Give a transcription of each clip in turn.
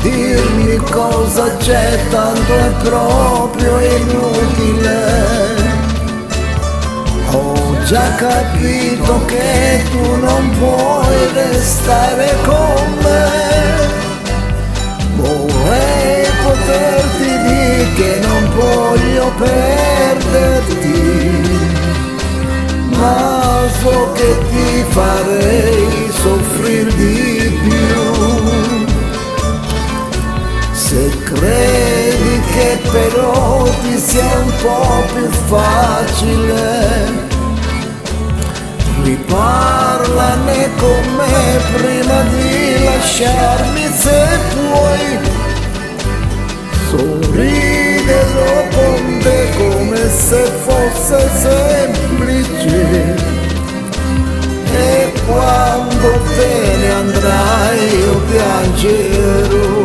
dirmi cosa c'è, tanto è proprio inutile. Ho già capito che tu non puoi restare con me. Vorrei poterti dire che non voglio perderti, ma so che ti farei soffrire di più. Se credi che però ti sia un po' più facile, riparlane con me prima di lasciarmi, se puoi. Sorriderò con te come se fosse semplice, e quando te ne andrai io piangerò.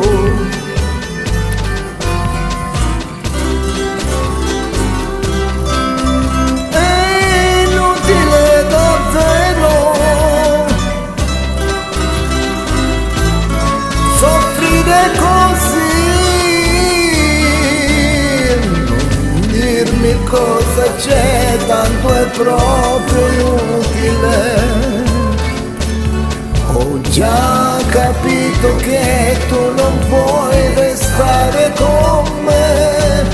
Cosa c'è, tanto è proprio inutile. Ho già capito che tu non puoi restare con me.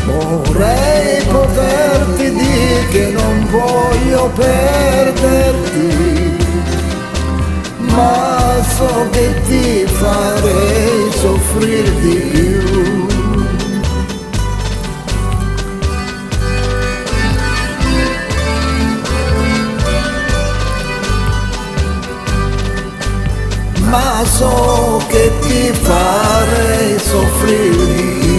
Vorrei poterti dire che non voglio perderti, ma so che ti farei soffrire di più. Ma so che ti farei soffrire.